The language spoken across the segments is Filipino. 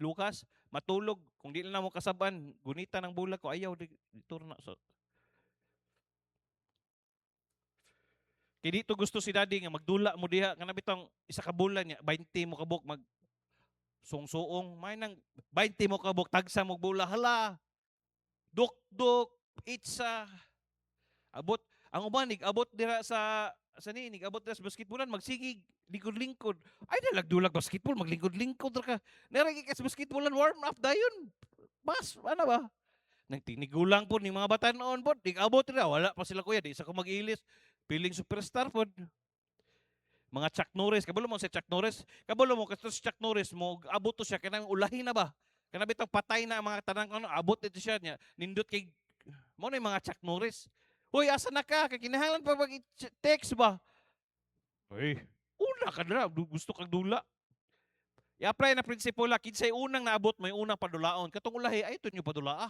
lukas, matulog. Kung di na mo kasaban, gunita ng bulag ko, ayaw, dito na. So, kaya dito gusto si daddy nga magdula mo diha, kanang bitang isa ka bulan niya, 20 mo kabuk mag sungsuong, may nang 20 mo kabuk, tagsa mo bula, hala, duk-duk, itsa, abot, ang uban, abot dira sa ni, abot dira sa basketballan, magsigig, lingkod-lingkod. Ay, nalagdulag basketball, maglingkod-lingkod ka. Naragi ka sa basketballan, warm up dayon. Mas, ano ba? Nagtinigulang po ni mga bata noon po. Di abot rin. Wala pa sila kuya. Di isa ko mag-ilis. Piling superstar po. Mga Chuck Norris. Kabalo mo si Chuck Norris. Kabalo mo kasi si Chuck Norris mo. Abot to siya. Kanang ulahin na ba? Kanang bitang patay na ang mga tanang ano. Abot ito siya niya. Nindot kay mo na yung mga Chuck Norris. Hoy, asa na ka? Kay kinahanglan pa mag-text ba? Uy, una ka na. Gusto kang dula. I-apply na prinsipyo la. Kinsay unang naabot, may unang padulaon. Katong ulahi, ay ito nyo padula.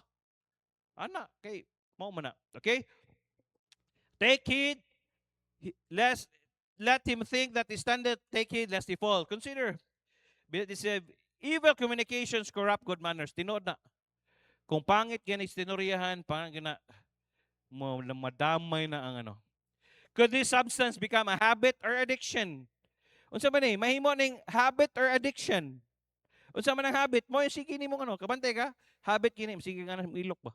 Ana, kay, mau man na. Okay? Take heed, lest let him think that he standeth, take heed lest he fall. Consider, this evil communications corrupt good manners. Tinood na. Kung pangit yan istinoryahan, pangit na, madamay na ang ano. Could this substance become a habit or addiction? Unsa man ni, mahimo ning habit or addiction. Unsa man ang habit mo, sige ni mo ano, kabantay ka, habit kini, sige nga na ilok ba.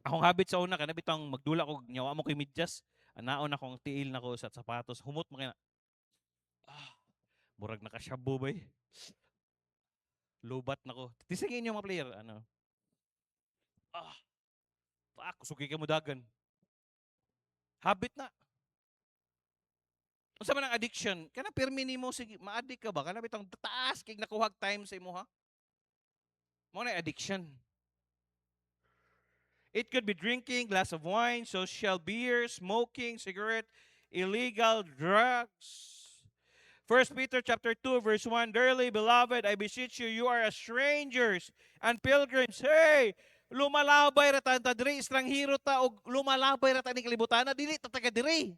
Akong habit sa una, kana bitang magdula ko, nyawa mo kay medyas, anaon akong tiil na ko sa sapatos, humot mo kaya murag nakasyabo ba eh. Lubat na ko. Tisingin yung mga player, ano, kusugi ka mo dagan. Habit na. Unsa man ang addiction, kana permi nimo sige, ma-addict ka ba? Kana bitang taas kay nakuhag time sa imo ha? Mo na addiction. It could be drinking, glass of wine, social beer, smoking, cigarette, illegal drugs. 1 Peter chapter 2 verse 1, Dearly beloved, I beseech you, you are as strangers and pilgrims. Hey, lumalabay ra ta diri, estranghero ta og lumalabay ra ta ni kalibutan, dili ta taga diri.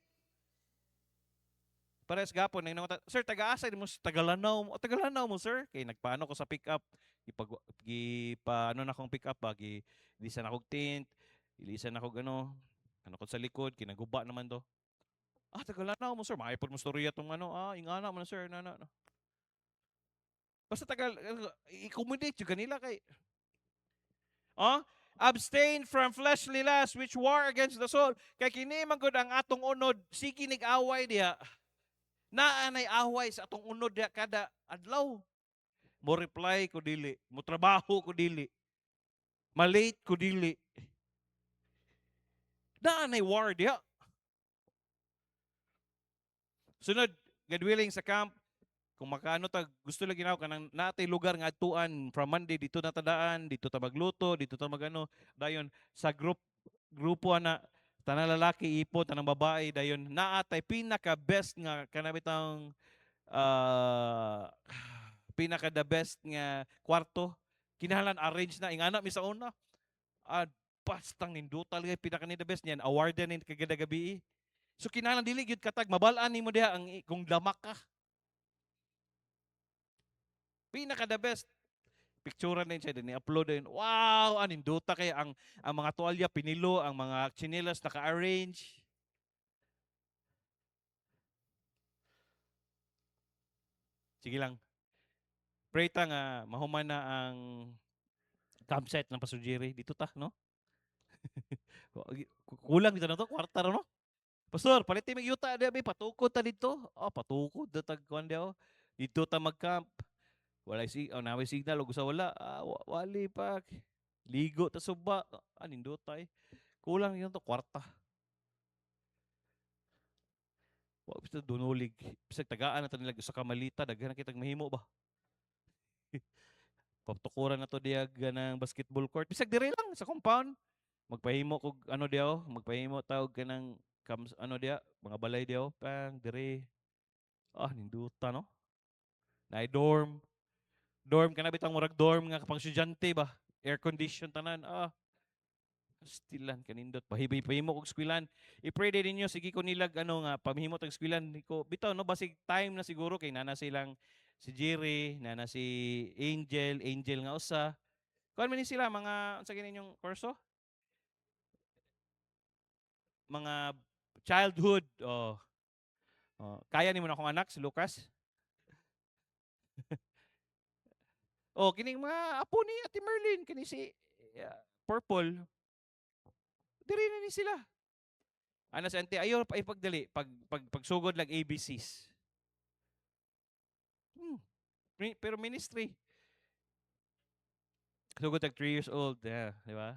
Pares gapon nang sir, taga-asa mo sa Tagalanaw mo. Tagalanaw mo, sir. Kay nagpaano ko sa pick up. Paano na akong pick up ba? Ilisan akong tint, ilisan ako ano ko sa likod, kinaguba naman to. Tagalanaw mo, sir. Maipod mo storya tong ano. Ingana mo na, sir. No. Basta i-communicate yung kanila kay abstain from fleshly lusts which war against the soul. Kay kini man gud ang atong unod, sige nig-away diha. Naanay away sa atong unod diha kada adlaw. Mo reply ko dili, mo trabaho ko dili. Malate ko dili. Naanay war diha. Sunod, God willing sa camp, kung makaano ta gusto lagi na kanang natay lugar nga adtuan from Monday dito na tadaan, dito ta magluto, dito ta magano, dayon sa grupo na tanang lalaki ipo, tanang babae dayon naatay pinaka best nga kanabitang pinaka the best nga kwarto. Kinahanglan arrange na ingana mi sa una. Pastang nindutal kay pinaka ni the best niyan awardan ni kagada gabi. So kinahanglan dili gyud katag mabal-an nimo diha ang kung lamak ka. Pinaka the best picturean din siya din i-upload din. Wow, aninduta kay ang mga tuwalya pinilo, ang mga chinelas naka-arrange. Sige lang. Pray ta nga mahuman na ang campsite ng Pasujiri. Dito ta, no? Kulang dito na to, kwarta no? Pastor, palitin mig yuta di abi patukod ta dito. Patukod da tag kuan daw. Dito ta mag-camp. Wala naway signal ug sa wala. Wali pa. Ligo ta suba. Nindot tay. Kulang yun to kwarta. Wa basta dunulig. Bisag tagaan na to nila sa kamalita daghan kitag mahimo ba. Patukuran na to diya ganang basketball court. Bisag dire lang sa compound. Magpahimo kog ano diya, magpahimo tawag kanang ano diya, mga balay diya, pang dire. Ninduta no. Na dorm. Dorm ka na bitang murag dorm nga kapang estudyante ba. Air condition tanan. Stilan kanindot pahimo kog skwilan. I-pray din ninyo sige ko nilag ano nga pamihimo tag skwilan ko bitaw no basig time na siguro kay nana silang si Jerry, na si Angel nga usa. Kuan man ni sila mga unsa gini yung kurso? Mga childhood. Oh. Oh, kaya nimo na akong anak si Lucas? Oh, kining mga apo ni Ate Merlin kini si Purple. Diri na ni sila. Ana sa auntie, ayaw pa ipagdali pagsugod lang ABCs. Hmm. Pero ministry. Sugod tag 3 years old, yeah, di ba?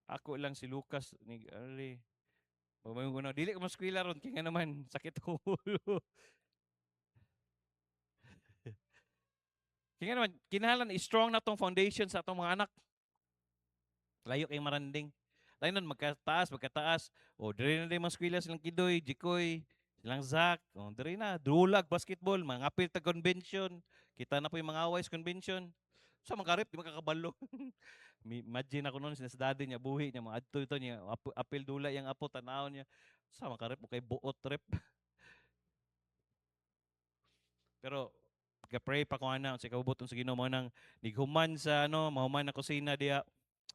Ako lang si Lucas ni ali. Mamay ko na dili ko maskwela ron kaya naman sakit ang ulo. Kaya naman kinahanglan strong na tong foundation sa atong mga anak. Layo kay maranding. Lain nun magkataas. O diri na din maskwela silang Kidoy, Jikoy, silang Zach. O diri na dulag basketball, mga apil ta convention. Kita na po yung mga aways convention. Sa mga karip, di makakabalo. Imagine ako noon, sa daddy niya, buhi niya, mga adto ito niya, apil dula yung apo, tanaw niya. Sa mga karip, kay buot trip. Pero, pagka-pray pa ko na, sa kaubuton sa Ginoo mo nang nighuman sa, mahuman na kusina diya,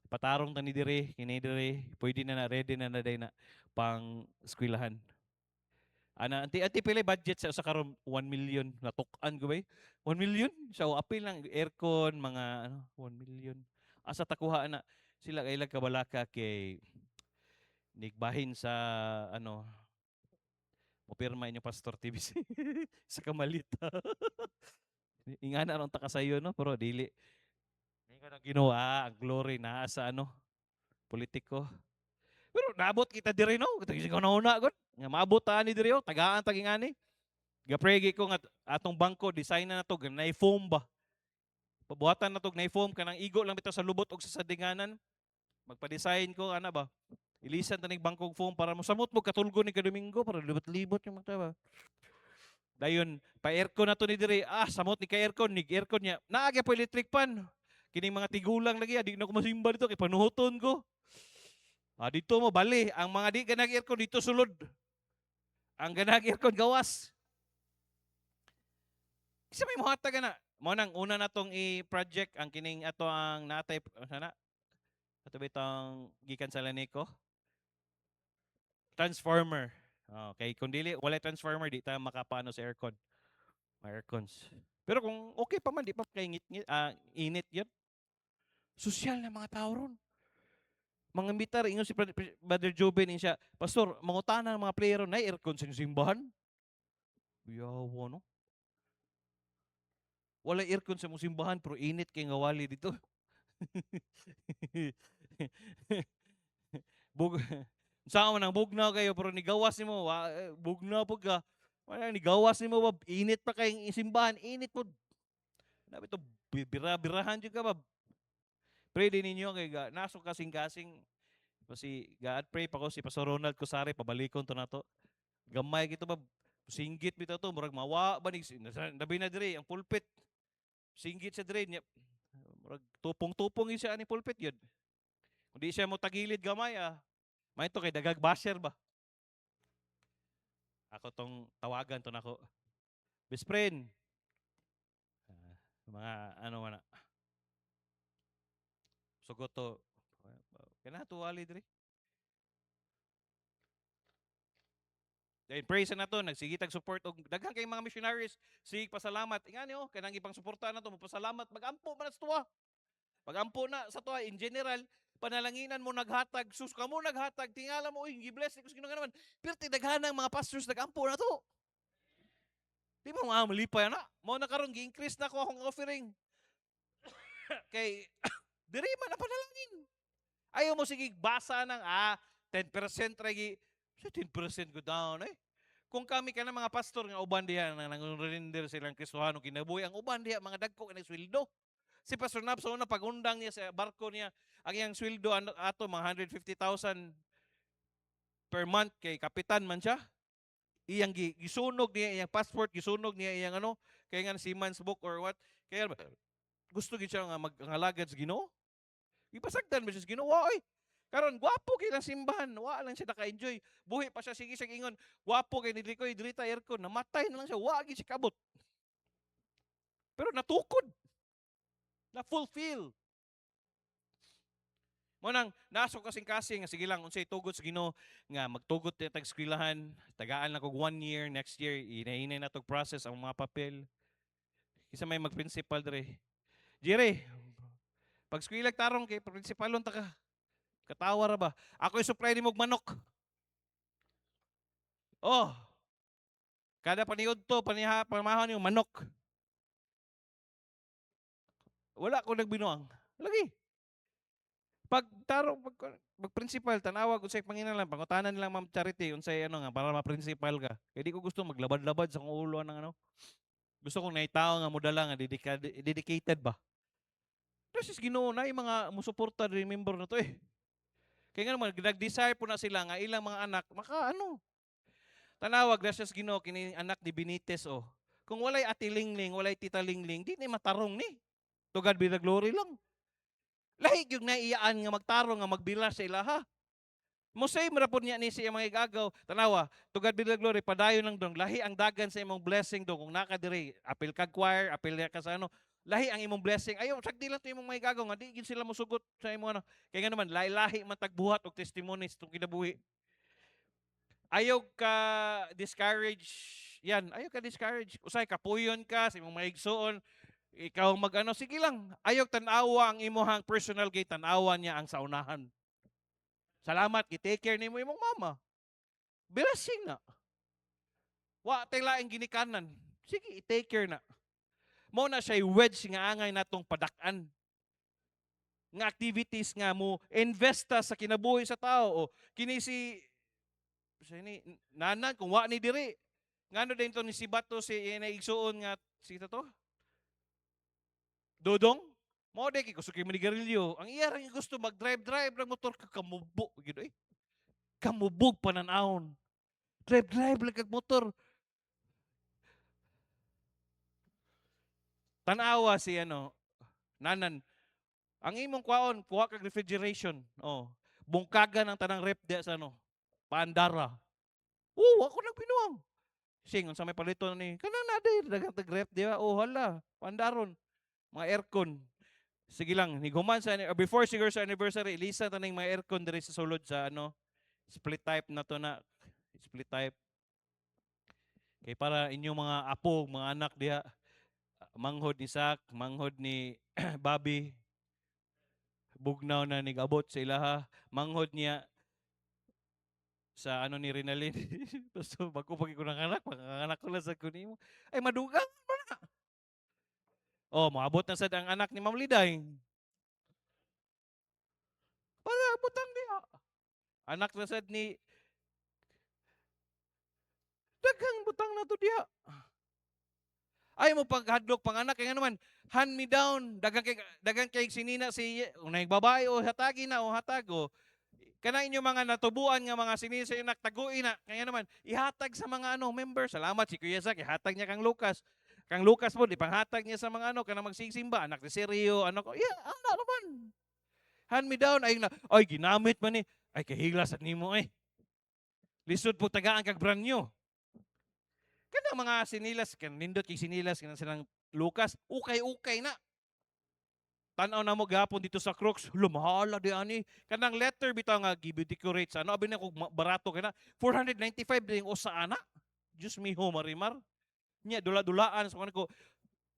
patarong tani dire, kini dire, pwede na ready na day na, pang eskwelahan. Anti pila budget sa karon 1 million natuk-an ko ba? 1 million? So apil lang aircon mga 1 million. Asa takuha na sila kay ilang kabalaka kay nigbahin sa mo pirma inyo Pastor TBC sa kamalita. Ingana ron ta kasayo no pero dili. Ingon ang ginawa ang glory na sa politiko. Pero naabot kita diri no. Kita na una gud. Nga maabot ta ni diri tagaan tagingani. Gapregi ko nga atong bangko design na to ganay foam ba. Pabuhatan na to ganay foam kanang igo lang bitaw sa lubot og sa sadinganan. Magpa-design ko ana ba. Ilisan tanig bangkog foam para mosamot mo katulgo ni kadomingo para libot-libot yung mga ba. Dayon pa aircon na to ni diri. Samot ni ka aircon, nig aircon niya. Naagi po electric fan. Kining mga tigulang lagi di na ko masimba dito kay panuhoton ko. Dito mo bali ang mga di ganag aircon dito sulod. Ang ganag aircon gawas. Kasi may muhatag na. Mo nang una na tong i-project ang kining ato ang natay sana. Ato bitang gikan sa Laneko. Transformer. Okay, kung dili wala transformer di ta makapano sa aircon. May aircons. Pero kung okay pa man di pa kay init 'yun. Sosyal na mga tao ron. Mga mitar ingon si Brother Joben siya, Pastor, mangutana ng mga player na aircon sa simbahan. Yawa no. Wala aircon sa mong simbahan pero init kay ngawali dito. Bug Sa man ang bugnaw kayo pero nigawas nimo bugnaw pud ka. Wala nigawas nimo ba init pa kay simbahan, init pud. Nabi to bira-birahan jud ka ba. Pray din ninyo kay nasok kasing-kasing si God pray pa ko si Pastor Ronald Cosare pabalikon to nato. Gamay kito ba singgit bitaw to murag mawa ba ni labi na diri ang pulpit. Singgit sa diri niya. Murag tupong-tupong siya ani pulpit yun. Kundi siya mo tagilid gamay may to kay dagag basher ba. Ako tong tawagan to nako. Best friend. Mga man na. Sugot to. Kana tuwali diri. Then praise na to, nagsigitag support og daghang kay mga missionaries. Sige pasalamat. Ingani kanang ipang suporta na to, magpasalamat, magampo man sa tuwa. Pagampo na sa tuwa in general, panalanginan mo naghatag, sus ka mo naghatag, tingala mo, gi-bless ni kusino naman. Pero tidaghanang mga pastors nagampo na to. Di ba mga malipay na? Mo na karon gi-increase na ko akong offering. Kay diri man na panalangin. Ayaw mo sige basa ng 10% ragi. 10% go down Kung kami ka na mga pastor nga uban diha nang nangunrender silang Kristohano kinabuhi ang uban diha mga dagko kanang sweldo. Si Pastor Nab sa una pagundang niya sa barko niya ang iyang sweldo ato mga 150,000 per month kay kapitan man siya. Iyang gisunog niya iyang passport, gisunog niya iyang kay nga seaman's book or what. Kaya gusto gid siya nga maghalagad sa Ginoo. Ipasagdan mo siya sa Ginoo, oy. Karon gwapo kay lang simbahan, wa lang siya naka-enjoy. Buhi pa siya sige siya ingon, gwapo kay ni Diri ta aircon, namatay na lang siya, wa gid siya kabot. Pero natukod, na fulfill. Mo nang naso kasing-kasing nga sige lang unsay tugot sa Ginoo nga magtugot ta tag eskwelahan, tagaan lang kog 1 year, next year inahinay na tog process ang mga papel. Kisa may mag-principal dire. Jire, pag eskwela tarong kay principalon ta ka. Katawa ra ba? Ako i-supply nimo og manok. Oh, kada paniud to pamahon yung manok. Wala ko nagbinuang. Lagi. Pag tarong pag principal tanawag unsay panginahanglan pangutanan nilang Ma'am Charity unsay ano nga para ma-principal ka. Kay di ko gusto maglabad-labad sa kong ulo ng ano. Gusto kong naitaw nga modala nga dedicated ba. Kasi Ginoo na yung mga musuporta din member na to eh. Kaya nga naman nag-desire po na sila nga ilang mga anak maka ano. Tanawag na siya sa Ginoo kini anak ni Benitez oh. Kung walay ati Lingling, walay tita Lingling, di ni matarong ni. To God be the glory lang. Lahi gyud na iyaan nga magtarong nga magbila sa ilaha. Musay marapod niya ni siya mga igagaw. Tanawa, to God be the glory, padayon lang dong. Lahi ang dagan sa imong blessing dong. Kung nakadiri, apil kag choir, apil ka sa ano, lahi ang imong blessing. Ayaw, sagdi lang to imong mga igagaw. Nga di gid sila musugot sa imong ano. Kaya nga naman, lahi-lahi man tagbuhat og testimonies itong kinabuhi. Ayaw ka discourage. Yan, ayaw ka discourage. Usay, kapuyon ka sa imong mga igsoon. Ikaw mag-ano, sige lang. Ayaw tanawa ang imuhang personal gate, tanawa niya ang saunahan. Salamat, i-take care nimo imong mama. Blessing na. Wa tay laing ginikanan. Sige, i-take care na. Mo na siya wedge nga angay natong padak-an. Nga activities nga mo investa sa kinabuhi sa tao o kini si nanan kung wa ni diri. Ngano din to ni si Bato si naigsuon nga si to? Dodong? Mo de kay gusto kay manigarilyo. Ang iya ra gusto mag-drive ng motor ka kamubo gid eh. Kamubog pananahon. Drive lang kag motor. Tanawa si ano, nanan. Ang imong kwaon, kuha kag refrigeration. Oh. Bungkagan ang tanang rep dia sa ano, Paandara. Ako nagbinuang. Sing sa may palito ni, kana na day dagang tag rep dia. Hala, Paandaron. Mga aircon. Sige lang, higuman sa before siguro sa anniversary, ilisa taning mga aircon diri sa sulod sa ano, split type na to na. Split type. Kay para inyong mga apo, mga anak diha, manghod ni Sak, manghod ni Bobby, bugnaw na nigabot sa ilaha, manghod niya sa ano ni Rinalyn. So magkupagi ko ng anak, anak ko lang sa kunimo. Ay madugang ba na? Oh, maabot na sad ang anak ni Ma'am Liday. Para butang diha. Anak na sad ni daghang butang na to diha. Ay mo paghadlok panganak kaya naman hand me down dagang kay sinina si unay babae o hatagi na o hatago kana inyo mga natubuan nga mga sinina sa inak taguin na kaya naman ihatag sa mga ano member salamat si Kuya Zak ihatag niya kang Lucas mo ipanghatag niya sa mga ano kana magsisimba anak ni Sergio ano ko ano naman hand me down ay ginamit man ni ay kahigla sa nimo lisod po tagaan kag brand new. Kanang mga sinilas, nindot kay sinilas, kanang silang Lucas, ukay-ukay na. Tanaw na mo gapon dito sa Crooks, lumahala di ani. Kanang letter bitaw nga gibi-decorate sa ano, abi na kog barato kay na 495 din usa ana. Diyos miho marimar. Nya dula-dulaan sa ko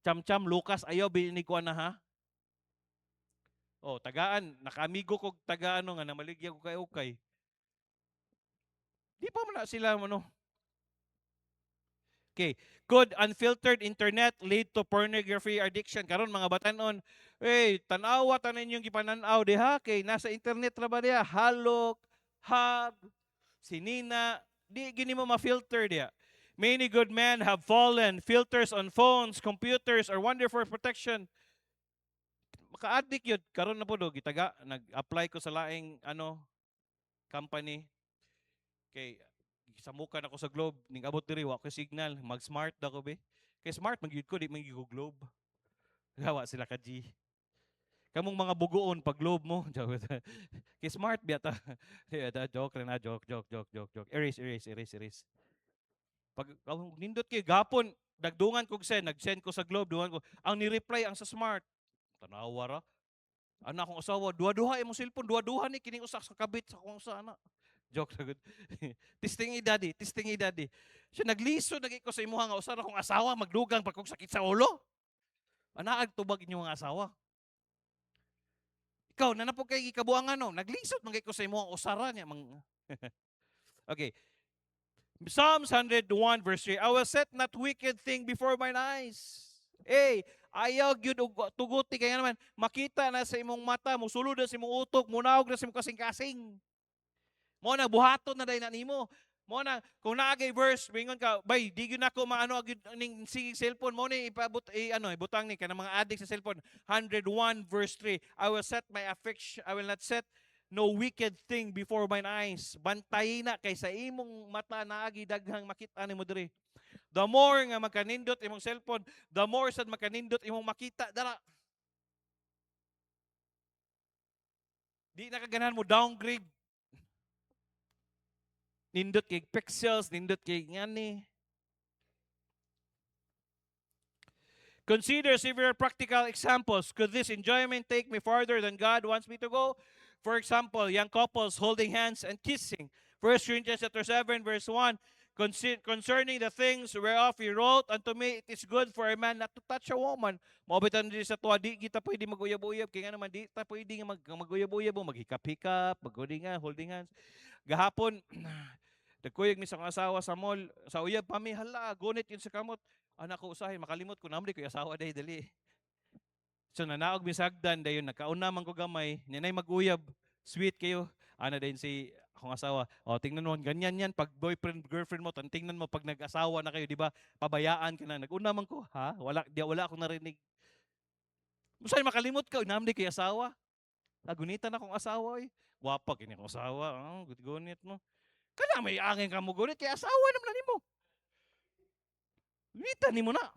cham-cham Lucas ayaw binig ko na ha. Oh, tagaan, nakaamigo kog taga-ano nga namaligya ko kay ukay. Di pa man na sila ano, okay. Could unfiltered internet lead to pornography addiction? Karon mga batanon, tanawa tanan yung gipananaw diha kay nasa internet ra ba diha? Halok, hub, sinina, di gini mo ma-filter diha. Many good men have fallen. Filters on phones, computers are wonderful protection. Maka-addict yun. Karon na po do, gitaga, nag-apply ko sa laing ano, company. Kay samukan ako sa Globe ning abot diri wa ko signal mag-smart dako be kay smart magyud ko di man ko Globe gawa sila ka G kamong mga bugoon pag Globe mo kay smart biya ta joke lang na joke erase pag nindot kay gapon Dagdungan kog send, nag-send ko sa Globe, duhan ko. Ang ni-reply ang sa Smart. Tanawa ra. Ana akong asawa, duha-duha imong cellphone, duha-duha ni kining usa sa kabit sa akong usa ana. Joke na good. Testing daddy, testing daddy. Siya nagliso nagi ko sa imuha nga usa ra akong asawa, magdugang pa kog sakit sa ulo. Ana tubag inyo nga asawa. Ikaw na po kay gikabuangan no, naglisod man kay ko sa imuha usara niya Okay. Psalms 101 verse 3. I will set not wicked thing before mine eyes. Hey, ayaw gyud og tuguti kay naman makita na sa imong mata, musulod na sa imong utok, munaog na sa imong kasing-kasing. Mo na buhaton na day na nimo. Mo na kung naagay verse mingon ka, bay di gyud nako maano agud ning sige cellphone mo ni ipabut ibutang ni kanang mga addict sa cellphone. 101 verse 3. I will not set no wicked thing before mine eyes. Bantay na kay sa imong mata naagi daghang makita nimo diri. The more nga makanindot imong cellphone, the more sad makanindot imong makita dara. Di na kaganahan mo downgrade. Nindot kay pixels, nindot kay ngani. Consider several practical examples. Could this enjoyment take me farther than God wants me to go? For example, young couples holding hands and kissing. 1 Corinthians 7 verse 1. Concerning the things whereof he wrote, unto me it is good for a man not to touch a woman. Mabitan din sa tuwa, di kita pwede mag-uyab-uyab. Kaya nga naman, di kita pwede mag-uyab-uyab mo, maghikap-hikap, holding hands. Gahapon, nagkuyag mi sa akong asawa sa mall, sa uyab pa mi, hala, gunit yun sa kamot. Anak ko usahin, makalimot ko namli ko asawa day dali. So nanaog mi sagdan dayon nakauna man ko gamay, ninay mag-uyab, sweet kayo. Ana din si akong asawa. O tingnan mo ganyan yan pag boyfriend girlfriend mo, tingnan mo pag nag-asawa na kayo, di ba? Pabayaan ka na. Naguna man ko, ha? Wala akong narinig. Musay makalimot ka, namli kay asawa. Agunitan akong asawa eh. Gwapa kini akong asawa. Gunit mo. Kana may angin ka mo gunit kay asawa naman nimo. Gunitan nimo na.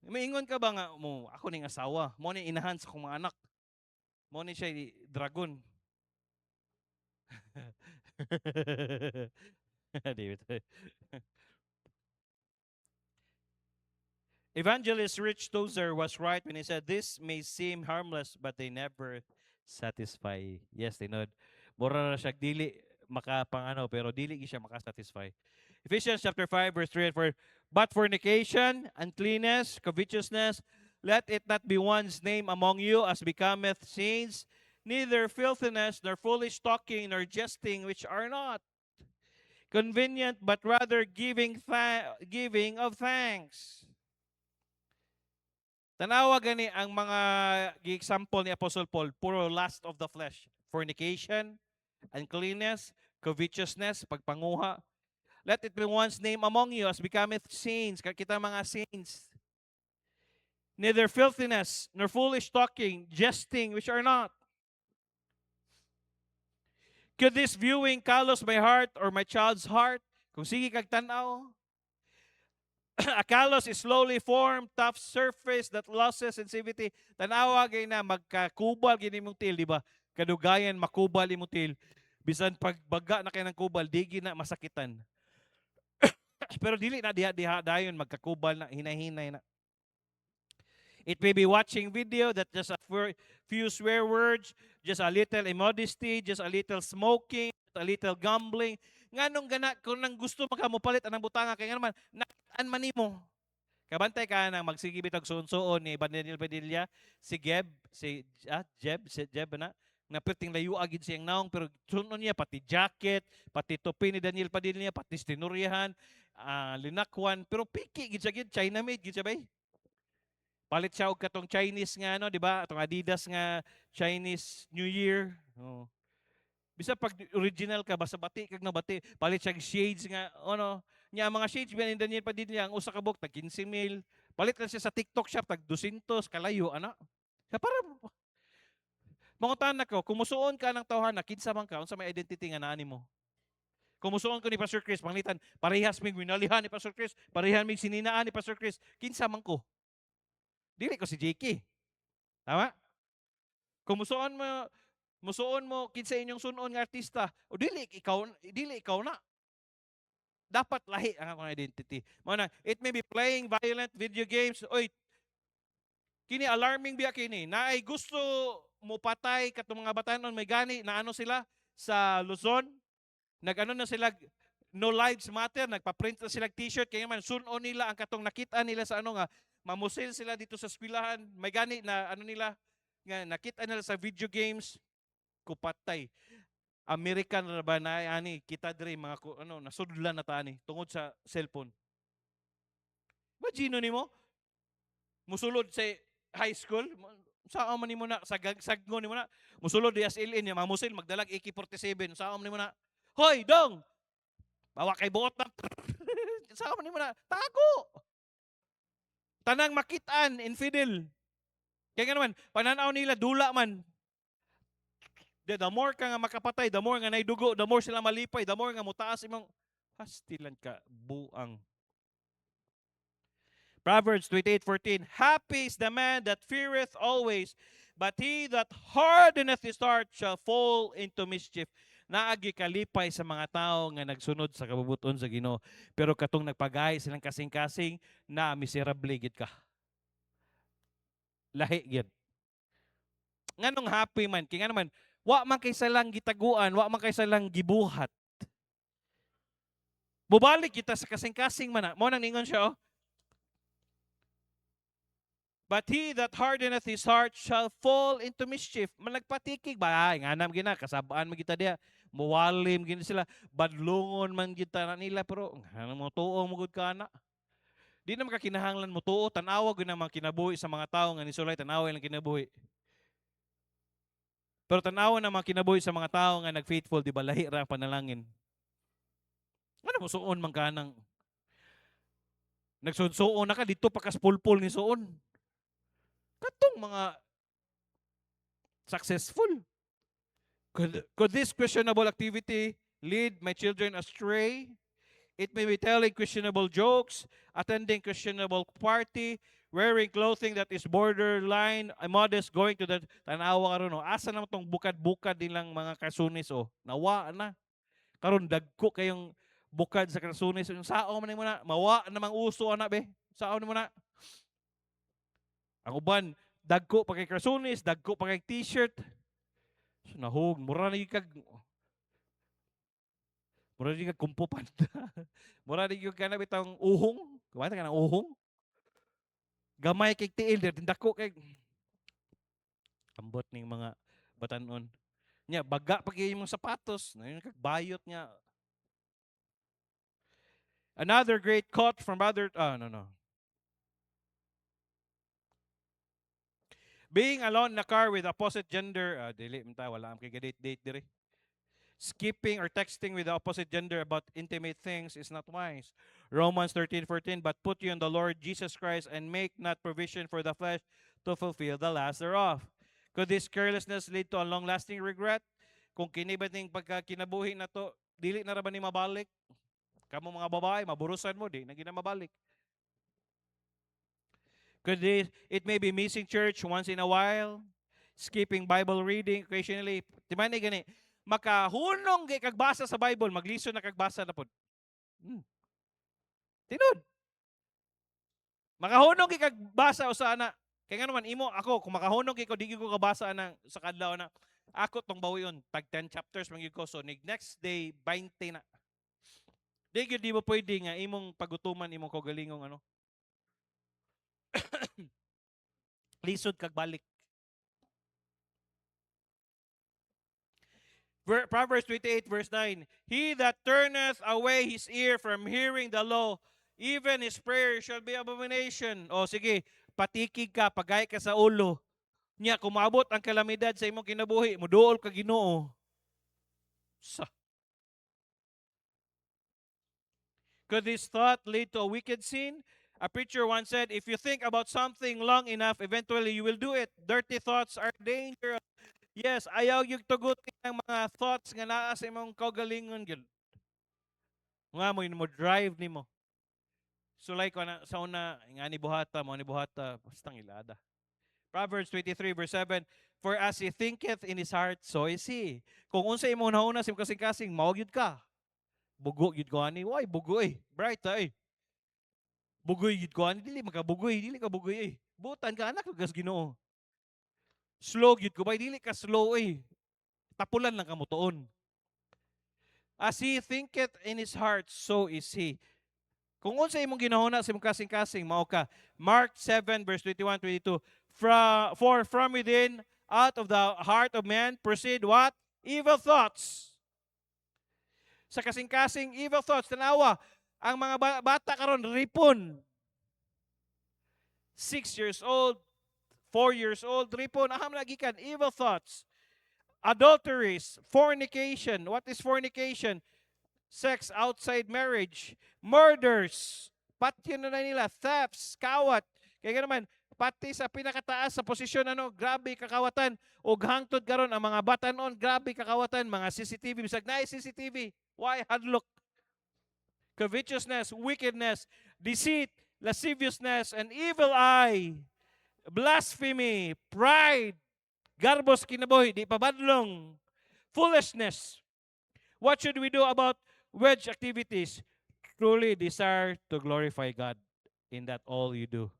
Maingon ka ba nga mo, ako ning asawa, mo ni inahan sa akong mga anak. Mo ni siya dragon. Evangelist Rich Tozer was right when he said, this may seem harmless, but they never satisfy. Yes, they know. Mura na siya dili makapangano, pero dili siya makasatisfy. Ephesians chapter 5, verse 3 and 4. But fornication, uncleanness, covetousness, let it not be one's name among you as becometh saints, neither filthiness, nor foolish talking, nor jesting, which are not convenient, but rather giving of thanks. Tanawa gani ang mga example ni Apostle Paul, puro lust of the flesh, fornication, uncleanness, covetousness, pagpanguha. Let it be one's name among you as becometh saints. Kita mga saints. Neither filthiness, nor foolish talking, jesting, which are not. Could this viewing callous my heart or my child's heart? Kung sige kag tanaw, a callous is slowly formed, tough surface that loses sensitivity. Tanawa gay na magkakubal gini mong til, di ba? Kadugayan makubal imong til. Bisan pagbaga na kay ng kubal, di na masakitan. Pero dili na diha dayon magkakubal na hinay-hinay na. It may be watching video that just a few swear words, just a little immodesty, just a little smoking, a little gambling. Nganong gana kung nang gusto makamupalit anang butanga kay nga naman nakitaan man nimo. Kabantay ka nang magsige bitag suon-suon ni Daniel Padilla, si Jeb na naperting layo agid siyang naong pero sunon niya pati jacket, pati topi ni Daniel Padilla, pati tinuryahan, linakwan pero piki gid siya gid China made gid siya bay. Palit siya og katong Chinese nga di ba? Atong Adidas nga Chinese New Year. Oh. Bisa pag original ka basta bati kag nabati, palit siya shades nga nya mga shades ben Daniel Padilla ang usa ka buok tag 15,000. Palit lang siya sa TikTok shop tag 200 kalayo ana. Sa para mangutan nako, kumusuon ka ng tawhana kinsa man ka unsa may identity nga naa nimo? Kumusuon ko ni Pastor Chris, panglitan, parehas mig winalihan ni Pastor Chris, parehas mig sininaan ni Pastor Chris, kinsa man ko? Dili ko si JK. Tama? Kung musuon mo kinsa inyong sunon nga artista, o dili ikaw na. dapat lahi ang akong identity. Mao na, it may be playing violent video games. Oy, kini alarming biya kini. Naay gusto mo patay katong mga batanon may gani na ano sila sa Luzon. Nag-ano na sila, no lives matter, nagpa-print na sila t-shirt kaya man sunon nila ang katong nakita nila sa ano nga mamusil sila dito sa eskwelahan. May gani na ano nila nga nakita nila sa video games kupatay. American na ba na ani kita diri mga ano nasudlan na ta ani tungod sa cellphone. Imagine nimo musulod sa high school, saan man nimo na saggo nimo na musulod di SLN niya mamusil magdalag AK-47 saan man nimo na hoy dong bawa kay buot na saan man nimo na tago tanang makitaan infidel kaya nga naman pananaw nila dula man the more ka nga makapatay the more nga naidugo the more sila malipay the more nga mutaas imong hastilan ka buang. Proverbs 28:14, happy is the man that feareth always, but he that hardeneth his heart shall fall into mischief. Naagi kalipay sa mga tao nga nagsunod sa kabubuton sa Ginoo. Pero katong nagpagay silang kasing-kasing, na miserable gid ka. Lahi gid. Nganong happy man, kaya naman, wa man kay salang gitaguan, wa man kay salang gibuhat. Bubalik kita sa kasing-kasing man. Mo nang ningon siya, oh. But he that hardeneth his heart shall fall into mischief. Managpatikig ba? Ay, nganam gina, kasabaan mo kita diya. Muwalim gina sila. Badlungon man kita na nila. Pero, ano mo tuong mo ka na. Di na makakinahanglan mo tuo. Tanawa gina mga kinabuhi sa mga tao nga ni Sulay. Tanawa lang kinabuhi. Pero tanawa na mga kinabuhi sa mga tao nga nag-faithful. Di ba lahi ra panalangin. Ano mo suon man ka nang nagsuon na ka dito pakaspulpul ni suon. Katong mga successful. Could this questionable activity lead my children astray? It may be telling questionable jokes, attending questionable party, wearing clothing that is borderline, immodest, going to the tanawa karon no. Asa na tong bukad-bukad nilang mga kasunis o. Nawa na. Karon dagko kayong bukad sa kasunis. Sao man mo na mawa namang uso ana be. Sao mo na. Ang uban, dagko pa kay krasunis, dagko pa kay t-shirt. So, nahog, mura na kag kumpupan. Mura na kag kanang bitang uhong. Kumanta ka ng uhong. Gamay kay tiil, dako kay ambot ning mga batanon. Nya baga pa kay imong sapatos, na kag bayot nya. Another great quote from no. Being alone in a car with opposite gender, dili mta wala am kay date diri. Skipping or texting with the opposite gender about intimate things is not wise. Romans 13:14, but put you on the Lord Jesus Christ and make not provision for the flesh to fulfill the lust thereof. Could this carelessness lead to a long-lasting regret? Kung kini ba ning pagkakinabuhi na to, dili na ra ba ni mabalik? Kamo mga babae, maburusan mo di na ginamabalik. Could it may be missing church once in a while, skipping Bible reading occasionally. Diba ni gani? Makahunong kay kagbasa sa Bible, magliso na kagbasa na pod. Tinud. Makahunong kay kagbasa usa na. Kaya nga naman imo ako kung makahunong kay ko di ko kabasa na sa kadlaw na ako tong bawion tag 10 chapters man gyud ko so next day 20 na. Di gyud di mo pwede nga imong pagutuman imong kaugalingong ano. Lisod kag balik. Proverbs 28 verse 9. He that turneth away his ear from hearing the law, even his prayer shall be abomination. O sige, patikig ka, pagay ka sa ulo. Nya kumabot ang kalamidad sa imong kinabuhi, muduol ka Ginoo. Could this thought lead to a wicked sin? A preacher once said, if you think about something long enough, eventually you will do it. Dirty thoughts are dangerous. Yes, ayaw yung tugutin ng mga thoughts nga naa sa imong kaugalingon gyud. Nga mo drive nimo. Sulay ko na sa una nga ni buhata, mo ni buhata, bastang ilada. Proverbs 23 verse 7, for as he thinketh in his heart, so is he. Kung unsa imong nauna sa kasing-kasing, mao gyud ka. bugo gid ko ani. Why bugo eh? Bright eh. Bugoy gid ko ani, dili makabugoy, dili ka bugoy eh. Butan ka anak gas Ginoo. Slow gid ko bay, dili ka slow eh. Tapulan lang ka mo tuon. As he thinketh in his heart, so is he. Kung unsa imong ginahuna sa imong kasing-kasing, mao ka. Mark 7 verse 21-22. For from within, out of the heart of man, proceed what? Evil thoughts. Sa kasing-kasing, evil thoughts. Tanawa, ang mga bata karon ripon. 6 years old, 4 years old, ripon. Aham lagi kan, evil thoughts. Adulteries, fornication. What is fornication? Sex outside marriage, murders, pati na nila, thefts, kawat. Kaya naman, pati sa pinakataas sa posisyon, grabe kakawatan. O hangtod karon ang mga bata noon, grabe kakawatan, mga CCTV. Bisag na CCTV. Why? Hadlock. Covetousness, wickedness, deceit, lasciviousness, and evil eye, blasphemy, pride, garbos kinaboy, di pabadlong, foolishness. What should we do about wedge activities? Truly desire to glorify God in that all you do.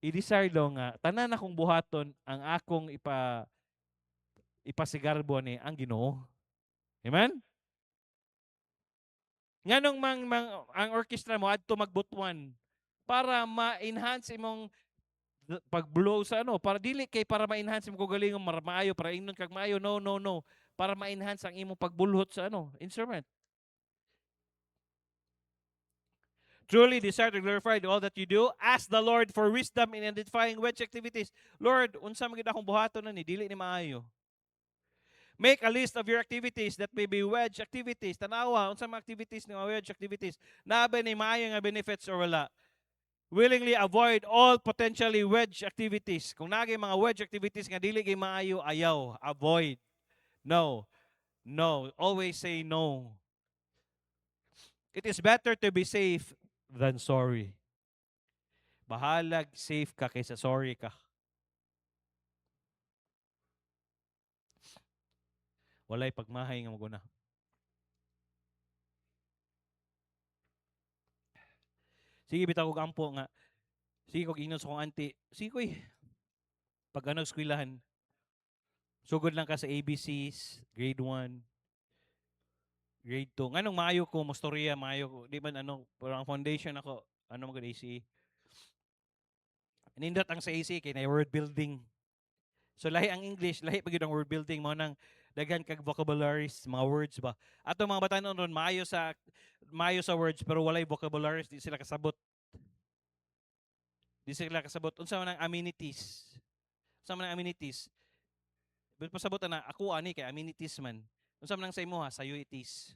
I-desire daw nga, tanan akong buhaton ang akong ipasigarbo ni ang Ginoo. Amen? Nganong ang orchestra mo adto magbutuan para ma-enhance imong pag-blow sa para dili kay para ma-enhance imong kagalingon maayo para ingnon kag maayo, no, para ma-enhance ang imong pagbulhot sa instrument. Truly desire to glorify all that you do. Ask the Lord for wisdom in identifying wedge activities. Lord, unsa man gid akong buhaton ni dili ni maayo. Make a list of your activities that may be wedge activities. Tanawa, unsa man activities ni wedge activities. Naabay ni maayo nga benefits or wala. Willingly avoid all potentially wedge activities. Kung nagay mga wedge activities nga dili kay maayo, ayaw, avoid. No. No, always say no. It is better to be safe than sorry. Bahalag safe ka kaysa sorry ka. Walay pagmahay nga maguna. Sige bitaw kog ampo nga. Sige kog inos kong auntie. Sige koy. Pag eskwelahan. Sugod lang ka sa ABCs, grade 1, grade 2. Nganong maayo ko mo storya, maayo ko. Di man parang foundation ako. Ano magud AC. Nindot ang sa AC kay na word building. So lahi ang English, lahi pa gyud ang word building mo nang daghan kag vocabularies, mga words ba. Ato mga batanon ron maayo sa words pero walay vocabularies, di sila kasabot. Di sila kasabot. Unsa man ang amenities? Unsa man ang amenities? Bil pasabot na ako ani kay amenities man. Unsa man ang sa imo ha? Sayo itis.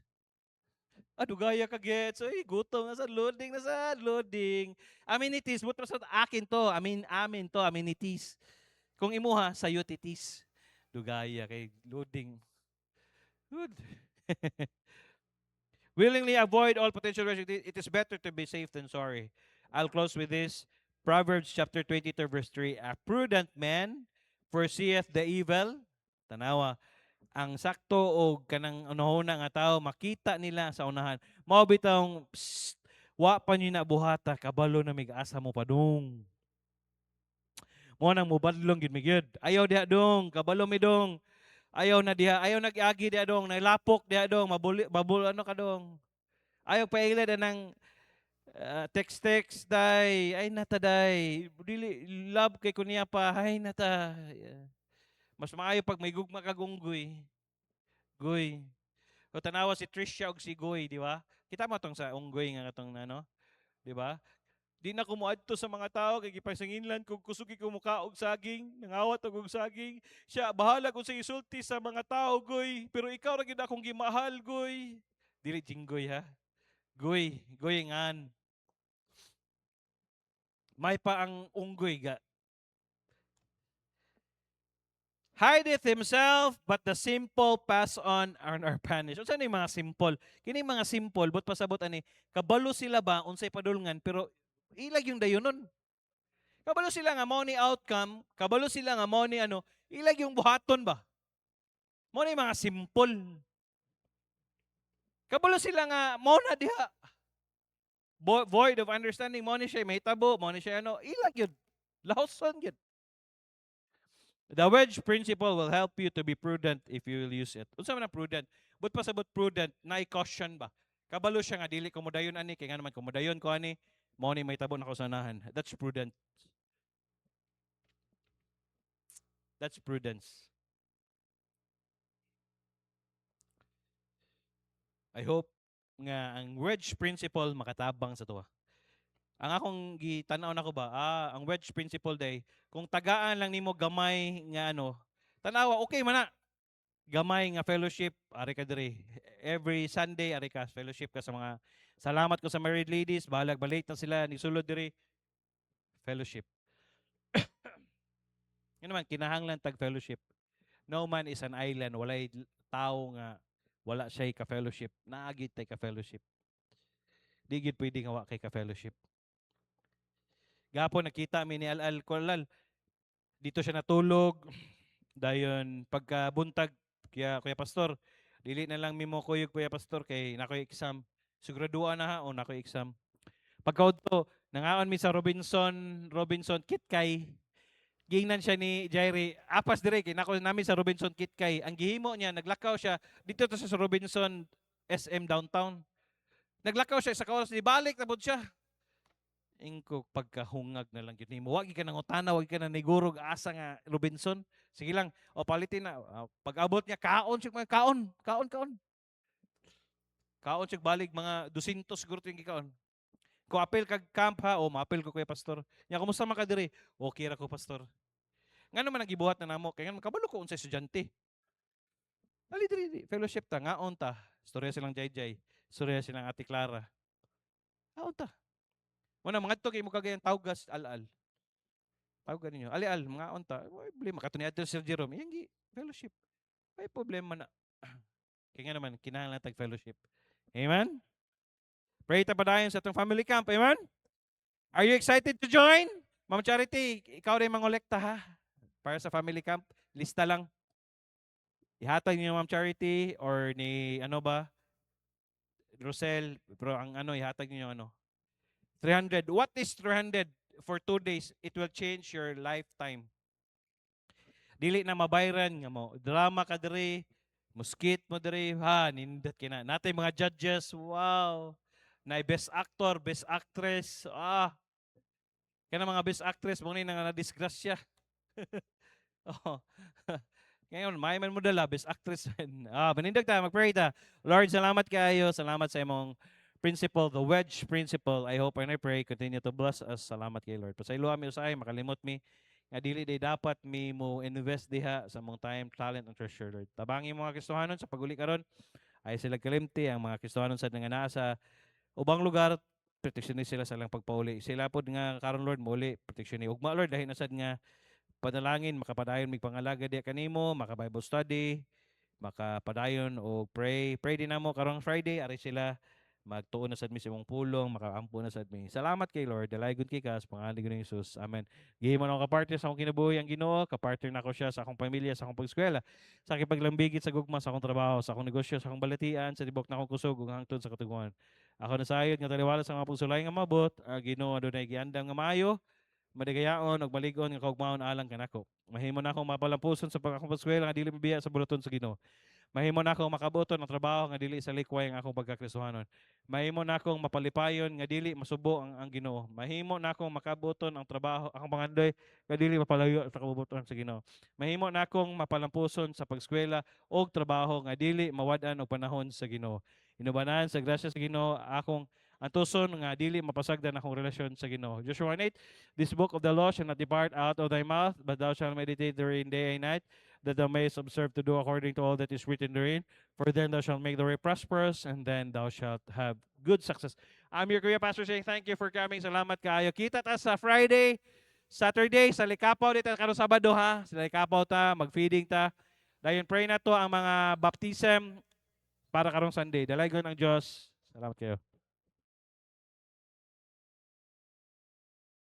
Dugaya ka gets. Oy, gutom na sa loading. Amenities, but sa akin to. Amin to, amenities. Kung imo ha, sayo titis. Dugaya kay loading. Good. Willingly avoid all potential risk. It is better to be safe than sorry. I'll close with this. Proverbs chapter 22 verse 3. A prudent man foreseeth the evil. Tanawa. Ang sakto o kanang unahuna nga tao makita nila sa unahan. Mao bitong wa pa niyo na buhata kabalo na mig-asa mo padung. Mo nang mobadlong gid mi gyud. Ayaw diha dong, kabalo mi dong. Ayaw na diha, ayaw nag-agi diha dong, nailapok diha dong, mabul ano ka dong. Ayaw pailad nang text day, ay nata day. Dili love kay kunya pa, ay nata. Mas maayo pag may gugma ka gunggoy. Goy. O tanawa si Trisha og si Goy, di ba? Kita mo tong sa unggoy nga katong di ba? Di na ko moadto sa mga tao kay gipasinginlan kung kusugi ko muka og saging, nangawat og saging. Siya bahala kung sa isulti sa mga tao, Goy, pero ikaw ra gid akong gimahal, Goy. Dili jinggoy ha. Goy ngan. May pa ang unggoy ga. Hideth himself, but the simple pass on and are punished. Unsa ni mga simple? Kini mga simple, but pasabot ani, kabalo sila ba unsay padulngan pero ilag yung dayonon. Kabalo sila nga mo ni outcome, kabalo sila nga mo ni ilag yung buhaton ba? Mo ni mga simple. Kabalo sila nga mo na diha void of understanding mo ni siya mahitabo mo ni siya ano ilag yun lahoson yun. The wedge principle will help you to be prudent if you will use it. Unsa man ang prudent? But pasabot prudent na caution ba? Kabalo siya nga dili ko modayon ani kay nga naman ko modayon ko ani mo ni mahitabo na ko sa unahan. That's prudent. That's prudence. I hope nga ang wedge principle makatabang sa tuwa. Ang akong gitanaw nako ba, ang wedge principle day, kung tagaan lang nimo gamay nga ano, tanawa okay man na. Gamay nga fellowship, ari ka diri. Every Sunday ari ka fellowship ka sa mga salamat ko sa married ladies, balag balik na sila ni sulod diri fellowship. Yun naman kinahanglan tag fellowship. No man is an island, walay tao nga wala siya ka fellowship. Naagit tay ka fellowship. Di gid pwede nga wa kay ka fellowship. Gapo nakita mi ni Al Kolal. Dito siya natulog. Dayon pagkabuntag kuya pastor, dili na lang mimo kuyog kuya pastor kay nakoy exam. Siguraduhan na ha o nakoy exam. Pagkaudto, nangaon mi sa Robinson Kitkay. Gingnan siya ni Jairi. Apas dire kay nako namin sa Robinson Kitkay. Ang gihimo niya naglakaw siya dito to sa Robinson SM downtown. Naglakaw siya sa kawas, balik na pud siya. Ingko pagkahungag na lang yun mo. Wag ka nang utana, wag ka na nigurog asa nga Robinson. Sige lang, o palitin na. Pag abot niya, kaon siya mga kaon. Kaon siya balik mga 200 siguro yung gikaon. Ko apel kag camp ha, o maapel ko kuya pastor. Nya kumusta man ka diri? Okay ra ko pastor. Ngano man ang gibuhat na namo kay ngano kabalo ko unsay estudyante. Ali diri fellowship ta ngaon ta. Storya silang Jayjay. Storya silang Ate Clara. Ngaon ta. Muna mga to kay mo kagayan tawgas al-al. Tawag ninyo. Ali-al mga unta. Ay problema katuni adto Sir Jerome. Yang fellowship. Ay problema na. Kaya nga naman kinahanglan tag fellowship. Amen. Pray ta padayon sa atong family camp. Amen. Are you excited to join? Ma'am Charity, ikaw rin mangolekta ha. Para sa family camp, lista lang. Ihatag niyo Ma'am Charity or ni ano ba? Rosel, pero ang ano ihatag niyo ano? 300. What is 300 for 2 days? It will change your lifetime. Dili na mabayran nga mo. Drama ka diri, muskit mo diri, ha, nindot kina. Natay mga judges, wow. Na best actor, best actress, kana mga best actress mo ni nga na-disgrasya. Oh. Ngayon, may man mo dala, best actress. Manindag ta, mag-pray ta. Lord, salamat kayo. Salamat sa imong principle, the wedge principle. I hope and I pray continue to bless us. Salamat kay Lord. Pasaylo mi usay makalimot mi nga dili day dapat mi mo invest diha sa mong time, talent and treasure Lord. Tabangi mga Kristohanon sa paguli karon ay sila kalimti ang mga Kristohanon sa nga naa sa ubang lugar proteksyon ni sila sa lang pagpauli. Sila pod nga karon Lord muli proteksyon ni ugma Lord dahil nasad nga panalangin makapadayon mig pangalaga diha kanimo, maka Bible study, makapadayon o pray din namo karong Friday ari sila magtuon na sad mi sa imong pulong, makaampo na sad mi. Salamat kay Lord, dalaygon kay ka sa pangalan ni Jesus. Amen. Gihimo na ako ka-partner sa akong kinabuhi ang Ginoo, ka-partner na ako siya sa akong pamilya, sa akong pag-eskwela, sa akong paglambigit sa gugma, sa akong trabaho, sa akong negosyo, sa akong balatian, sa tibok na akong kusog ug hangtod sa katuguan. Ako na sayod nga taliwala sa mga pagsulay nga mabot, Ginoo adunay giandam nga maayo, madigayaon ug maligon nga kaugmaon alang kanako. Mahimo na akong mapalampuson sa akong pag-eskwela nga dili mabiya sa buluton sa Ginoo. Mahimo na akong makabuton ng trabaho nga dili sa likway ang akong pagkakristohanon. Mahimo na akong mapalipayon nga dili masubo ang Ginoo. Mahimo na akong makabuton ang trabaho akong pangandoy nga dili mapalayo sa kabubuton sa Ginoo. Mahimo na akong mapalampuson sa pag-eskwela og trabaho nga dili mawad-an og panahon sa Ginoo. Inubanan sa grasya sa Ginoo akong antuson nga dili mapasagdan akong relasyon sa Ginoo. Joshua 1:8, this book of the law shall not depart out of thy mouth, but thou shalt meditate therein day and night, that thou mayest observe to do according to all that is written therein. For then thou shalt make the way prosperous, and then thou shalt have good success. I'm your Kuya Pastor saying thank you for coming. Salamat kaayo. Kita ta sa Friday, Saturday, sa Likapaw dito karong Sabado ha. Sa Likapaw ta, mag-feeding ta. Dayon pray na to ang mga baptism para karong Sunday. Dalaygon ang Dios. Salamat kayo.